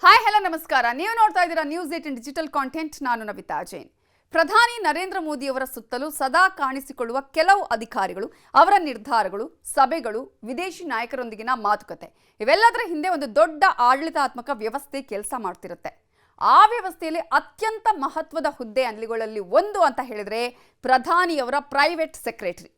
Hi hello ನಮಸ್ಕಾರ. ನೀವು ನೋಡ್ತಾ ಇದ್ದೀರಾ ನ್ಯೂಸ್ 18 ಡಿಜಿಟಲ್ ಕಾಂಟೆಂಟ್. ನಾನು ನವಿತಾ ಜೈನ್. ಪ್ರಧಾನಿ ನರೇಂದ್ರ ಮೋದಿ ಅವರ ಸುತ್ತಲೂ ಸದಾ ಕಾಣಿಸಿಕೊಳ್ಳುವ ಕೆಲವು ಅಧಿಕಾರಿಗಳು, ಅವರ ನಿರ್ಧಾರಗಳು, ಸಭೆಗಳು, ವಿದೇಶಿ ನಾಯಕರೊಂದಿಗಿನ ಮಾತುಕತೆ ಇವೆಲ್ಲದರ ಹಿಂದೆ ಒಂದು ದೊಡ್ಡ ಆಡಳಿತಾತ್ಮಕ ವ್ಯವಸ್ಥೆ ಕೆಲಸ ಮಾಡ್ತಿರುತ್ತೆ. ಆ ವ್ಯವಸ್ಥೆಯಲ್ಲಿ ಅತ್ಯಂತ ಮಹತ್ವದ ಹುದ್ದೆ ಅಲ್ಲಿಗಳಲ್ಲಿ ಒಂದು ಅಂತ ಹೇಳಿದ್ರೆ ಪ್ರಧಾನಿಯವರ ಪ್ರೈವೇಟ್ ಸೆಕ್ರೆಟರಿ.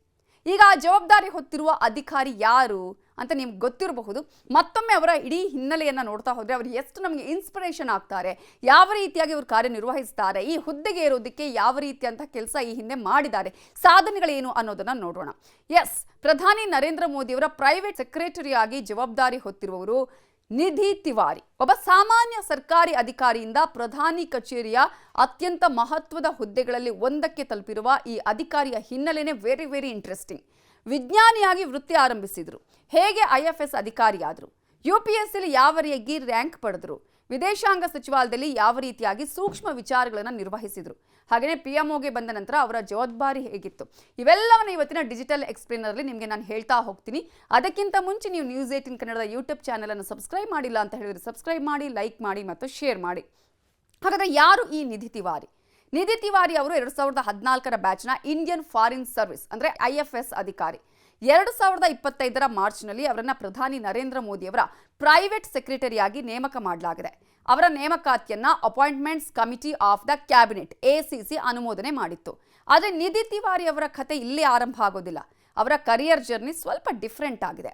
ಈಗ ಆ ಜವಾಬ್ದಾರಿ ಹೊತ್ತಿರುವ ಅಧಿಕಾರಿ ಯಾರು ಅಂತ ನಿಮ್ಗೆ ಗೊತ್ತಿರಬಹುದು. ಮತ್ತೊಮ್ಮೆ ಅವರ ಇಡೀ ಹಿನ್ನೆಲೆಯನ್ನು ನೋಡ್ತಾ ಹೋದರೆ ಅವರು ಎಷ್ಟು ನಮಗೆ ಇನ್ಸ್ಪಿರೇಷನ್ ಆಗ್ತಾರೆ, ಯಾವ ರೀತಿಯಾಗಿ ಅವರು ಕಾರ್ಯನಿರ್ವಹಿಸ್ತಾರೆ, ಈ ಹುದ್ದೆಗೆ ಇರೋದಕ್ಕೆ ಯಾವ ರೀತಿಯಂಥ ಕೆಲಸ ಈ ಹಿಂದೆ ಮಾಡಿದ್ದಾರೆ, ಸಾಧನೆಗಳೇನು ಅನ್ನೋದನ್ನು ನೋಡೋಣ. ಎಸ್, ಪ್ರಧಾನಿ ನರೇಂದ್ರ ಮೋದಿಯವರ ಪ್ರೈವೇಟ್ ಸೆಕ್ರೆಟರಿಯಾಗಿ ಜವಾಬ್ದಾರಿ ಹೊತ್ತಿರುವವರು ನಿಧಿ ತಿವಾರಿ. ಒಬ್ಬ ಸಾಮಾನ್ಯ ಸರ್ಕಾರಿ ಅಧಿಕಾರಿಯಿಂದ ಪ್ರಧಾನಿ ಕಚೇರಿಯ ಅತ್ಯಂತ ಮಹತ್ವದ ಹುದ್ದೆಗಳಲ್ಲಿ ಒಂದಕ್ಕೆ ತಲುಪಿರುವ ಈ ಅಧಿಕಾರಿಯ ಹಿನ್ನೆಲೆನೇ ವೆರಿ ವೆರಿ ಇಂಟ್ರೆಸ್ಟಿಂಗ್. ವಿಜ್ಞಾನಿಯಾಗಿ ವೃತ್ತಿ ಆರಂಭಿಸಿದ್ರು, ಹೇಗೆ IFS ಅಧಿಕಾರಿಯಾದರು, UPSCಲಿ ಯಾವ ರೀತಿ ರ್ಯಾಂಕ್ ಪಡೆದ್ರು, ವಿದೇಶಾಂಗ ಸಚಿವಾಲಯದಲ್ಲಿ ಯಾವ ರೀತಿಯಾಗಿ ಸೂಕ್ಷ್ಮ ವಿಚಾರಗಳನ್ನು ನಿರ್ವಹಿಸಿದ್ರು, ಹಾಗೆಯೇ PMOಗೆ ಬಂದ ನಂತರ ಅವರ ಜವಾಬ್ದಾರಿ ಹೇಗಿತ್ತು, ಇವೆಲ್ಲವನ್ನು ಇವತ್ತಿನ ಡಿಜಿಟಲ್ ಎಕ್ಸ್ಪ್ಲೇನರ್ಲಿ ನಿಮಗೆ ನಾನು ಹೇಳ್ತಾ ಹೋಗ್ತೀನಿ. ಅದಕ್ಕಿಂತ ಮುಂಚೆ ನೀವು ನ್ಯೂಸ್ 18 ಕನ್ನಡದ ಯೂಟ್ಯೂಬ್ ಚಾನಲನ್ನು ಸಬ್ಸ್ಕ್ರೈಬ್ ಮಾಡಿಲ್ಲ ಅಂತ ಹೇಳಿದ್ರೆ ಸಬ್ಸ್ಕ್ರೈಬ್ ಮಾಡಿ, ಲೈಕ್ ಮಾಡಿ ಮತ್ತು ಶೇರ್ ಮಾಡಿ. ಹಾಗಾದರೆ ಯಾರು ಈ ನಿಧಿ ತಿವಾರಿ? ನಿಧಿ ತಿವಾರಿ ಅವರು 2014ರ ಬ್ಯಾಚ್ನ ಇಂಡಿಯನ್ ಫಾರಿನ್ ಸರ್ವಿಸ್ ಅಂದರೆ IFS ಅಧಿಕಾರಿ. 2025ರ ಮಾರ್ಚ್ನಲ್ಲಿ ಅವರನ್ನು ಪ್ರಧಾನಿ ನರೇಂದ್ರ ಮೋದಿಯವರ ಪ್ರೈವೇಟ್ ಸೆಕ್ರೆಟರಿಯಾಗಿ ನೇಮಕ ಮಾಡಲಾಗಿದೆ. ಅವರ ನೇಮಕಾತಿಯನ್ನು appointments committee of the cabinet ACC ಅನುಮೋದನೆ ಮಾಡಿತ್ತು. ಆದರೆ ನಿಧಿ ತಿವಾರಿ ಅವರ ಕಥೆ ಇಲ್ಲೇ ಆರಂಭ ಆಗೋದಿಲ್ಲ. ಅವರ ಕರಿಯರ್ ಜರ್ನಿ ಸ್ವಲ್ಪ ಡಿಫ್ರೆಂಟ್ ಆಗಿದೆ.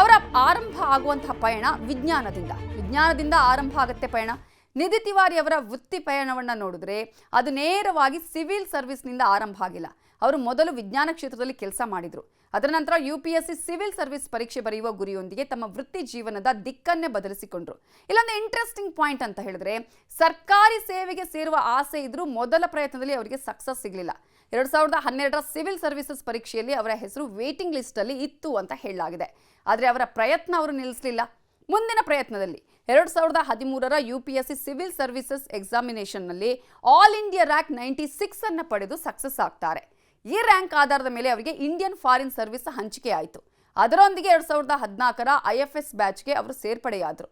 ಅವರ ಆರಂಭ ಆಗುವಂತಹ ಪಯಣ ವಿಜ್ಞಾನದಿಂದ ಆರಂಭ ಆಗುತ್ತೆ ಪಯಣ. ನಿಧಿ ತಿವಾರಿ ಅವರ ವೃತ್ತಿ ಪಯಣವನ್ನು ನೋಡಿದ್ರೆ ಅದು ನೇರವಾಗಿ ಸಿವಿಲ್ ಸರ್ವಿಸ್ನಿಂದ ಆರಂಭ ಆಗಿಲ್ಲ. ಅವರು ಮೊದಲು ವಿಜ್ಞಾನ ಕ್ಷೇತ್ರದಲ್ಲಿ ಕೆಲಸ ಮಾಡಿದರು. ಅದರ ನಂತರ UPSC ಸಿವಿಲ್ ಸರ್ವಿಸ್ ಪರೀಕ್ಷೆ ಬರೆಯುವ ಗುರಿಯೊಂದಿಗೆ ತಮ್ಮ ವೃತ್ತಿ ಜೀವನದ ದಿಕ್ಕನ್ನೇ ಬದಲಿಸಿಕೊಂಡ್ರು. ಇಲ್ಲೊಂದು ಇಂಟ್ರೆಸ್ಟಿಂಗ್ ಪಾಯಿಂಟ್ ಅಂತ ಹೇಳಿದ್ರೆ, ಸರ್ಕಾರಿ ಸೇವೆಗೆ ಸೇರುವ ಆಸೆ ಇದ್ರೂ ಮೊದಲ ಪ್ರಯತ್ನದಲ್ಲಿ ಅವರಿಗೆ ಸಕ್ಸಸ್ ಸಿಗಲಿಲ್ಲ. 2012ರ ಸಿವಿಲ್ ಸರ್ವಿಸಸ್ ಪರೀಕ್ಷೆಯಲ್ಲಿ ಅವರ ಹೆಸರು ವೇಟಿಂಗ್ ಲಿಸ್ಟಲ್ಲಿ ಇತ್ತು ಅಂತ ಹೇಳಲಾಗಿದೆ. ಆದರೆ ಅವರ ಪ್ರಯತ್ನ ಅವರು ನಿಲ್ಲಿಸಲಿಲ್ಲ. ಮುಂದಿನ ಪ್ರಯತ್ನದಲ್ಲಿ 2013ರ UPSC ಸಿವಿಲ್ ಸರ್ವಿಸಸ್ ಎಕ್ಸಾಮಿನೇಷನ್ನಲ್ಲಿ ಆಲ್ ಇಂಡಿಯಾ ರ್ಯಾಂಕ್ 96 ಅನ್ನು ಪಡೆದು ಸಕ್ಸಸ್ ಆಗ್ತಾರೆ. ಈ ರ್ಯಾಂಕ್ ಆಧಾರದ ಮೇಲೆ ಅವರಿಗೆ ಇಂಡಿಯನ್ ಫಾರಿನ್ ಸರ್ವಿಸ್ ಹಂಚಿಕೆ ಆಯಿತು. ಅದರೊಂದಿಗೆ 2014ರ IFS ಬ್ಯಾಚ್ಗೆ ಅವರು ಸೇರ್ಪಡೆಯಾದರು.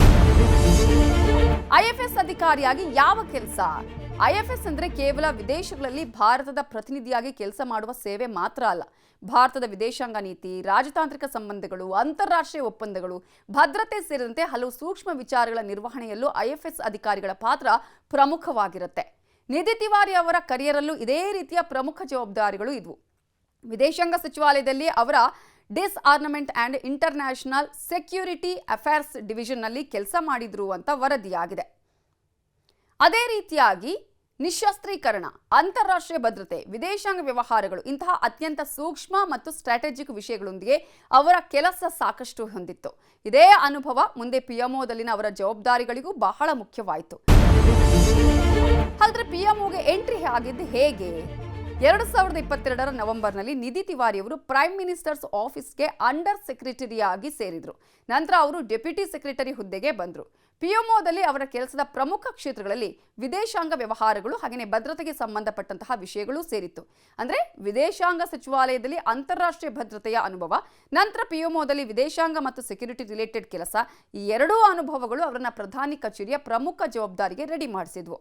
IFS ಅಧಿಕಾರಿಯಾಗಿ ಯಾವ ಕೆಲಸ? IFS ಅಂದರೆ ಕೇವಲ ವಿದೇಶಗಳಲ್ಲಿ ಭಾರತದ ಪ್ರತಿನಿಧಿಯಾಗಿ ಕೆಲಸ ಮಾಡುವ ಸೇವೆ ಮಾತ್ರ ಅಲ್ಲ. ಭಾರತದ ವಿದೇಶಾಂಗ ನೀತಿ, ರಾಜತಾಂತ್ರಿಕ ಸಂಬಂಧಗಳು, ಅಂತಾರಾಷ್ಟ್ರೀಯ ಒಪ್ಪಂದಗಳು, ಭದ್ರತೆ ಸೇರಿದಂತೆ ಹಲವು ಸೂಕ್ಷ್ಮ ವಿಚಾರಗಳ ನಿರ್ವಹಣೆಯಲ್ಲೂ IFS ಅಧಿಕಾರಿಗಳ ಪಾತ್ರ ಪ್ರಮುಖವಾಗಿರುತ್ತೆ. ನಿಧಿ ತಿವಾರಿ ಅವರ ಕರಿಯರಲ್ಲೂ ಇದೇ ರೀತಿಯ ಪ್ರಮುಖ ಜವಾಬ್ದಾರಿಗಳು ಇದ್ವು. ವಿದೇಶಾಂಗ ಸಚಿವಾಲಯದಲ್ಲಿ ಅವರ ಡಿಸ್ಆರ್ನಮೆಂಟ್ ಆ್ಯಂಡ್ ಇಂಟರ್ನ್ಯಾಷನಲ್ ಸೆಕ್ಯೂರಿಟಿ ಅಫೇರ್ಸ್ ಡಿವಿಷನ್ನಲ್ಲಿ ಕೆಲಸ ಮಾಡಿದ್ರು ಅಂತ ವರದಿಯಾಗಿದೆ. ಅದೇ ರೀತಿಯಾಗಿ ನಿಶಸ್ತ್ರೀಕರಣ, ಅಂತಾರಾಷ್ಟ್ರೀಯ ಭದ್ರತೆ, ವಿದೇಶಾಂಗ ವ್ಯವಹಾರಗಳು ಇಂತಹ ಅತ್ಯಂತ ಸೂಕ್ಷ್ಮ ಮತ್ತು ಸ್ಟ್ರಾಟಜಿಕ್ ವಿಷಯಗಳೊಂದಿಗೆ ಅವರ ಕೆಲಸ ಸಾಕಷ್ಟು ಹೊಂದಿತ್ತು. ಇದೇ ಅನುಭವ ಮುಂದೆ PMOದಲ್ಲಿನ ಅವರ ಜವಾಬ್ದಾರಿಗಳಿಗೂ ಬಹಳ ಮುಖ್ಯವಾಯಿತು. ಹಾಗಾದ್ರೆ PMOಗೆ ಎಂಟ್ರಿ ಆಗಿದ್ದು ಹೇಗೆ? 2022ರ ನವೆಂಬರ್ನಲ್ಲಿ ನಿಧಿ ತಿವಾರಿ ಅವರು ಪ್ರೈಮ್ ಮಿನಿಸ್ಟರ್ಸ್ ಆಫೀಸ್ಗೆ ಅಂಡರ್ ಸೆಕ್ರೆಟರಿಯಾಗಿ ಸೇರಿದರು. ನಂತರ ಅವರು ಡೆಪ್ಯೂಟಿ ಸೆಕ್ರೆಟರಿ ಹುದ್ದೆಗೆ ಬಂದರು. PMOದಲ್ಲಿ ಅವರ ಕೆಲಸದ ಪ್ರಮುಖ ಕ್ಷೇತ್ರಗಳಲ್ಲಿ ವಿದೇಶಾಂಗ ವ್ಯವಹಾರಗಳು ಹಾಗೆಯೇ ಭದ್ರತೆಗೆ ಸಂಬಂಧಪಟ್ಟಂತಹ ವಿಷಯಗಳು ಸೇರಿತ್ತು. ಅಂದರೆ ವಿದೇಶಾಂಗ ಸಚಿವಾಲಯದಲ್ಲಿ ಅಂತಾರಾಷ್ಟ್ರೀಯ ಭದ್ರತೆಯ ಅನುಭವ, ನಂತರ PMOದಲ್ಲಿ ವಿದೇಶಾಂಗ ಮತ್ತು ಸೆಕ್ಯೂರಿಟಿ ರಿಲೇಟೆಡ್ ಕೆಲಸ, ಈ ಎರಡೂ ಅನುಭವಗಳು ಅವರನ್ನ ಪ್ರಧಾನಿ ಕಚೇರಿಯ ಪ್ರಮುಖ ಜವಾಬ್ದಾರಿಗೆ ರೆಡಿ ಮಾಡಿಸಿದ್ವು.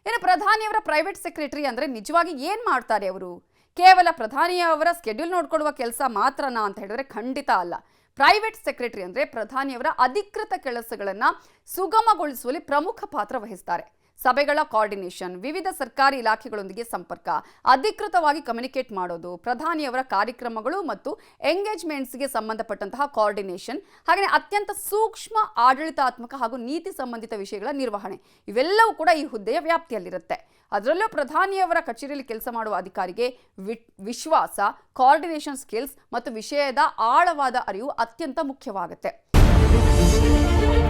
ಇನ್ನು ಪ್ರಧಾನಿಯವರ ಪ್ರೈವೇಟ್ ಸೆಕ್ರೆಟರಿ ಅಂದರೆ ನಿಜವಾಗಿ ಏನು ಮಾಡ್ತಾರೆ ಅವರು? ಕೇವಲ ಪ್ರಧಾನಿಯವರ ಸ್ಕೆಡ್ಯೂಲ್ ನೋಡ್ಕೊಳ್ಳುವ ಕೆಲಸ ಮಾತ್ರನಾ ಅಂತ ಹೇಳಿದ್ರೆ ಖಂಡಿತ ಅಲ್ಲ. ಪ್ರೈವೇಟ್ ಸೆಕ್ರೆಟರಿ ಅಂದರೆ ಪ್ರಧಾನಿಯವರ ಅಧಿಕೃತ ಕೆಲಸಗಳನ್ನು ಸುಗಮಗೊಳಿಸುವಲ್ಲಿ ಪ್ರಮುಖ ಪಾತ್ರ ವಹಿಸ್ತಾರೆ. ಸಭೆಗಳ ಕೋಆರ್ಡಿನೇಷನ್, ವಿವಿಧ ಸರ್ಕಾರಿ ಇಲಾಖೆಗಳೊಂದಿಗೆ ಸಂಪರ್ಕ, ಅಧಿಕೃತವಾಗಿ ಕಮ್ಯುನಿಕೇಟ್ ಮಾಡೋದು, ಪ್ರಧಾನಿಯವರ ಕಾರ್ಯಕ್ರಮಗಳು ಮತ್ತು ಎಂಗೇಜ್ಮೆಂಟ್ಸ್ಗೆ ಸಂಬಂಧಪಟ್ಟಂತಹ ಕೋಆರ್ಡಿನೇಷನ್, ಹಾಗೆಯೇ ಅತ್ಯಂತ ಸೂಕ್ಷ್ಮ ಆಡಳಿತಾತ್ಮಕ ಹಾಗೂ ನೀತಿ ಸಂಬಂಧಿತ ವಿಷಯಗಳ ನಿರ್ವಹಣೆ, ಇವೆಲ್ಲವೂ ಕೂಡ ಈ ಹುದ್ದೆಯ ವ್ಯಾಪ್ತಿಯಲ್ಲಿರುತ್ತೆ. ಅದರಲ್ಲೂ ಪ್ರಧಾನಿಯವರ ಕಚೇರಿಯಲ್ಲಿ ಕೆಲಸ ಮಾಡುವ ಅಧಿಕಾರಿಗೆ ವಿಶ್ವಾಸ, ಕೋಆರ್ಡಿನೇಷನ್ ಸ್ಕಿಲ್ಸ್ ಮತ್ತು ವಿಷಯದ ಆಳವಾದ ಅರಿವು ಅತ್ಯಂತ ಮುಖ್ಯವಾಗುತ್ತೆ.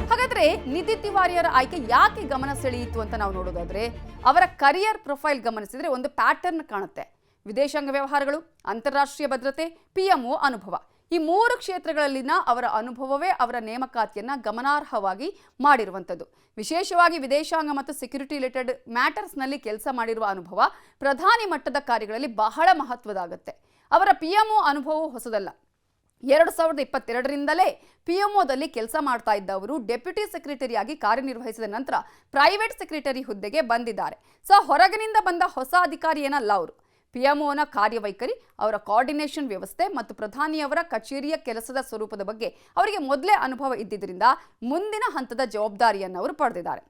ಹಾಗಾದ್ರೆ ನಿಧಿ ತಿವಾರಿಯವರ ಆಯ್ಕೆ ಯಾಕೆ ಗಮನ ಸೆಳೆಯಿತು ಅಂತ ನಾವು ನೋಡೋದಾದ್ರೆ, ಅವರ ಕರಿಯರ್ ಪ್ರೊಫೈಲ್ ಗಮನಿಸಿದ್ರೆ ಒಂದು ಪ್ಯಾಟರ್ನ್ ಕಾಣುತ್ತೆ. ವಿದೇಶಾಂಗ ವ್ಯವಹಾರಗಳು, ಅಂತಾರಾಷ್ಟ್ರೀಯ ಭದ್ರತೆ, PMO ಅನುಭವ, ಈ ಮೂರು ಕ್ಷೇತ್ರಗಳಲ್ಲಿನ ಅವರ ಅನುಭವವೇ ಅವರ ನೇಮಕಾತಿಯನ್ನು ಗಮನಾರ್ಹವಾಗಿ ಮಾಡಿರುವಂಥದ್ದು. ವಿಶೇಷವಾಗಿ ವಿದೇಶಾಂಗ ಮತ್ತು ಸೆಕ್ಯೂರಿಟಿ ರಿಲೇಟೆಡ್ ಮ್ಯಾಟರ್ಸ್ನಲ್ಲಿ ಕೆಲಸ ಮಾಡಿರುವ ಅನುಭವ ಪ್ರಧಾನಿ ಮಟ್ಟದ ಕಾರ್ಯಗಳಲ್ಲಿ ಬಹಳ ಮಹತ್ವದಾಗುತ್ತೆ. ಅವರ PMO ಅನುಭವವು ಹೊಸದಲ್ಲ. 2022ರಿಂದಲೇ ಪಿಎಂಒದಲ್ಲಿ ಕೆಲಸ ಮಾಡ್ತಾ ಇದ್ದವರು ಡೆಪ್ಯೂಟಿ ಸೆಕ್ರೆಟರಿಯಾಗಿ ಕಾರ್ಯನಿರ್ವಹಿಸಿದ ನಂತರ ಪ್ರೈವೇಟ್ ಸೆಕ್ರೆಟರಿ ಹುದ್ದೆಗೆ ಬಂದಿದ್ದಾರೆ. ಸೊ ಹೊರಗಿನಿಂದ ಬಂದ ಹೊಸ ಅಧಿಕಾರಿ ಏನಲ್ಲ ಅವರು. ಪಿಎಂಒನ ಕಾರ್ಯವೈಖರಿ, ಅವರ ಕೋಆರ್ಡಿನೇಷನ್ ವ್ಯವಸ್ಥೆ ಮತ್ತು ಪ್ರಧಾನಿಯವರ ಕಚೇರಿಯ ಕೆಲಸದ ಸ್ವರೂಪದ ಬಗ್ಗೆ ಅವರಿಗೆ ಮೊದಲೇ ಅನುಭವ ಇದ್ದಿದ್ದರಿಂದ ಮುಂದಿನ ಹಂತದ ಜವಾಬ್ದಾರಿಯನ್ನು ಅವರು ಪಡೆದಿದ್ದಾರೆ.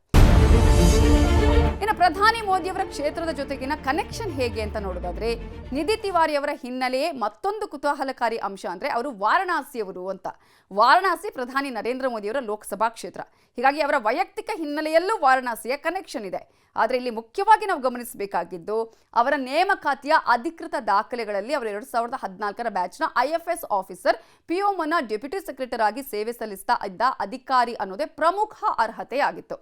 ಇನ್ನು ಪ್ರಧಾನಿ ಮೋದಿಯವರ ಕ್ಷೇತ್ರದ ಜೊತೆಗಿನ ಕನೆಕ್ಷನ್ ಹೇಗೆ ಅಂತ ನೋಡೋದಾದ್ರೆ, ನಿಧಿ ತಿವಾರಿ ಅವರ ಹಿನ್ನೆಲೆಯೇ ಮತ್ತೊಂದು ಕುತೂಹಲಕಾರಿ ಅಂಶ ಅಂದ್ರೆ ಅವರು ವಾರಣಾಸಿಯವರು ಅಂತ. ವಾರಣಾಸಿ ಪ್ರಧಾನಿ ನರೇಂದ್ರ ಮೋದಿಯವರ ಲೋಕಸಭಾ ಕ್ಷೇತ್ರ. ಹೀಗಾಗಿ ಅವರ ವೈಯಕ್ತಿಕ ಹಿನ್ನೆಲೆಯಲ್ಲೂ ವಾರಣಾಸಿಯ ಕನೆಕ್ಷನ್ ಇದೆ. ಆದರೆ ಇಲ್ಲಿ ಮುಖ್ಯವಾಗಿ ನಾವು ಗಮನಿಸಬೇಕಾಗಿದ್ದು, ಅವರ ನೇಮಕಾತಿಯ ಅಧಿಕೃತ ದಾಖಲೆಗಳಲ್ಲಿ ಅವರು 2014ರ ಬ್ಯಾಚ್ನ IFS ಆಫೀಸರ್ ಪಿಎಂಒನ ಡೆಪ್ಯೂಟಿ ಸೆಕ್ರೆಟರಿ ಆಗಿ ಸೇವೆ ಸಲ್ಲಿಸ್ತಾ ಇದ್ದ ಅಧಿಕಾರಿ ಅನ್ನೋದೇ ಪ್ರಮುಖ ಅರ್ಹತೆಯಾಗಿತ್ತು.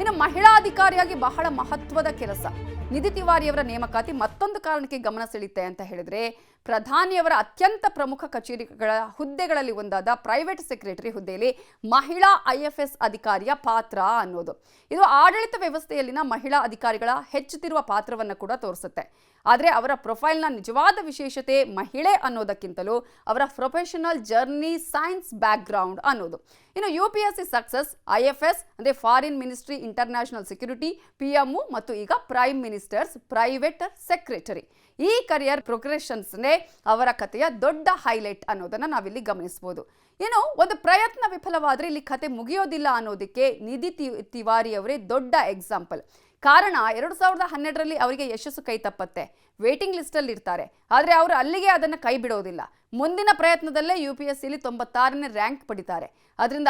ಇನ್ನು ಮಹಿಳಾ ಅಧಿಕಾರಿಯಾಗಿ ಬಹಳ ಮಹತ್ವದ ಕೆಲಸ. ನಿಧಿ ತಿವಾರಿಯವರ ನೇಮಕಾತಿ ಮತ್ತೊಂದು ಕಾರಣಕ್ಕೆ ಗಮನ ಸೆಳೆಯುತ್ತೆ ಅಂತ ಹೇಳಿದ್ರೆ, ಪ್ರಧಾನಿಯವರ ಅತ್ಯಂತ ಪ್ರಮುಖ ಕಚೇರಿಗಳ ಹುದ್ದೆಗಳಲ್ಲಿ ಒಂದಾದ ಪ್ರೈವೇಟ್ ಸೆಕ್ರೆಟರಿ ಹುದ್ದೆಯಲ್ಲಿ ಮಹಿಳಾ IFS ಅಧಿಕಾರಿಯ ಪಾತ್ರ ಅನ್ನೋದು. ಇದು ಆಡಳಿತ ವ್ಯವಸ್ಥೆಯಲ್ಲಿನ ಮಹಿಳಾ ಅಧಿಕಾರಿಗಳ ಹೆಚ್ಚುತ್ತಿರುವ ಪಾತ್ರವನ್ನು ಕೂಡ ತೋರಿಸುತ್ತೆ. ಆದರೆ ಅವರ ಪ್ರೊಫೈಲ್ನ ನಿಜವಾದ ವಿಶೇಷತೆ ಮಹಿಳೆ ಅನ್ನೋದಕ್ಕಿಂತಲೂ ಅವರ ಪ್ರೊಫೆಷನಲ್ ಜರ್ನಿ, ಸೈನ್ಸ್ ಬ್ಯಾಕ್ಗ್ರೌಂಡ್ ಅನ್ನೋದು. ಇನ್ನು UPSC ಸಕ್ಸಸ್, IFS ಅಂದರೆ foreign ministry international security, PMO ಮತ್ತು ಈಗ ಪ್ರೈಮ್ ಮಿನಿಸ್ಟರ್ಸ್ ಪ್ರೈವೇಟ್ ಸೆಕ್ರೆಟರಿ. ಈ ಕರಿಯರ್ ಪ್ರೋಗ್ರೆಷನ್ಸ್ನೇ ಅವರ ಕಥೆಯ ದೊಡ್ಡ ಹೈಲೈಟ್ ಅನ್ನೋದನ್ನ ನಾವಿಲ್ಲಿ ಗಮನಿಸಬಹುದು. ಏನು ಒಂದು ಪ್ರಯತ್ನ ವಿಫಲವಾದ್ರೆ ಇಲ್ಲಿ ಕತೆ ಮುಗಿಯೋದಿಲ್ಲ ಅನ್ನೋದಕ್ಕೆ ನಿಧಿ ತಿವಾರಿ ಅವರೇ ದೊಡ್ಡ ಎಕ್ಸಾಂಪಲ್. ಕಾರಣ 2012ರಲ್ಲಿ ಅವರಿಗೆ ಯಶಸ್ಸು ಕೈ ತಪ್ಪತ್ತೆ, ವೇಟಿಂಗ್ ಲಿಸ್ಟ್ ಅಲ್ಲಿ ಇರ್ತಾರೆ. ಆದರೆ ಅವರು ಅಲ್ಲಿಗೆ ಅದನ್ನು ಕೈ ಬಿಡೋದಿಲ್ಲ. ಮುಂದಿನ ಪ್ರಯತ್ನದಲ್ಲೇ UPSCಲಿ 96ನೇ ರ್ಯಾಂಕ್ ಪಡಿತಾರೆ. ಅದರಿಂದ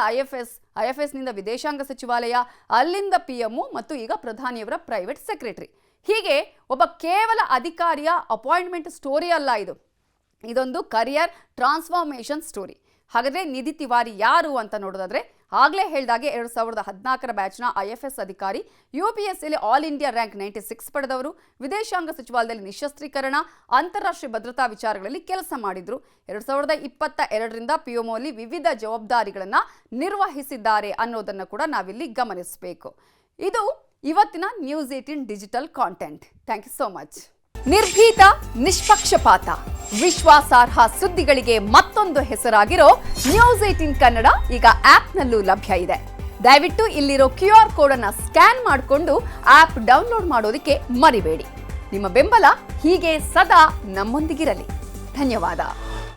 IFS ನಿಂದ ವಿದೇಶಾಂಗ ಸಚಿವಾಲಯ, ಅಲ್ಲಿಂದ PMO ಮತ್ತು ಈಗ ಪ್ರಧಾನಿಯವರ ಪ್ರೈವೇಟ್ ಸೆಕ್ರೆಟರಿ. ಹೀಗೆ ಒಬ್ಬ ಕೇವಲ ಅಧಿಕಾರಿಯ ಅಪಾಯಿಂಟ್ಮೆಂಟ್ ಸ್ಟೋರಿ ಅಲ್ಲ ಇದೊಂದು ಕರಿಯರ್ ಟ್ರಾನ್ಸ್ಫಾರ್ಮೇಷನ್ ಸ್ಟೋರಿ. ಹಾಗಾದ್ರೆ ನಿಧಿ ತಿವಾರಿ ಯಾರು ಅಂತ ನೋಡೋದಾದ್ರೆ, ಆಗಲೇ ಹೇಳಿದಾಗೆ 2014ರ ಬ್ಯಾಚ್ನ IFS ಅಧಿಕಾರಿ, UPSCಲಿ ಆಲ್ ಇಂಡಿಯಾ ರ್ಯಾಂಕ್ 96 ಪಡೆದವರು, ವಿದೇಶಾಂಗ ಸಚಿವಾಲಯದಲ್ಲಿ ನಿಶಸ್ತ್ರೀಕರಣ, ಅಂತಾರಾಷ್ಟ್ರೀಯ ಭದ್ರತಾ ವಿಚಾರಗಳಲ್ಲಿ ಕೆಲಸ ಮಾಡಿದ್ರು. 2022ರಿಂದ PMOಲಿ ವಿವಿಧ ಜವಾಬ್ದಾರಿಗಳನ್ನು ನಿರ್ವಹಿಸಿದ್ದಾರೆ ಅನ್ನೋದನ್ನು ಕೂಡ ನಾವಿಲ್ಲಿ ಗಮನಿಸಬೇಕು. ಇದು ಇವತ್ತಿನ news 18 digital content. Thank you so much. ನಿರ್ಭೀತ, ನಿಷ್ಪಕ್ಷಪಾತ, ವಿಶ್ವಾಸಾರ್ಹ ಸುದ್ದಿಗಳಿಗೆ ಮತ್ತೊಂದು ಹೆಸರಾಗಿರೋ ನ್ಯೂಸ್ 18 ಕನ್ನಡ ಈಗ ಆಪ್ನಲ್ಲೂ ಲಭ್ಯ ಇದೆ. ದಯವಿಟ್ಟು ಇಲ್ಲಿರೋ QR ಕೋಡ್ ಅನ್ನು ಸ್ಕ್ಯಾನ್ ಮಾಡಿಕೊಂಡು ಆಪ್ ಡೌನ್ಲೋಡ್ ಮಾಡೋದಕ್ಕೆ ಮರಿಬೇಡಿ. ನಿಮ್ಮ ಬೆಂಬಲ ಹೀಗೆ ಸದಾ ನಮ್ಮೊಂದಿಗಿರಲಿ. ಧನ್ಯವಾದ.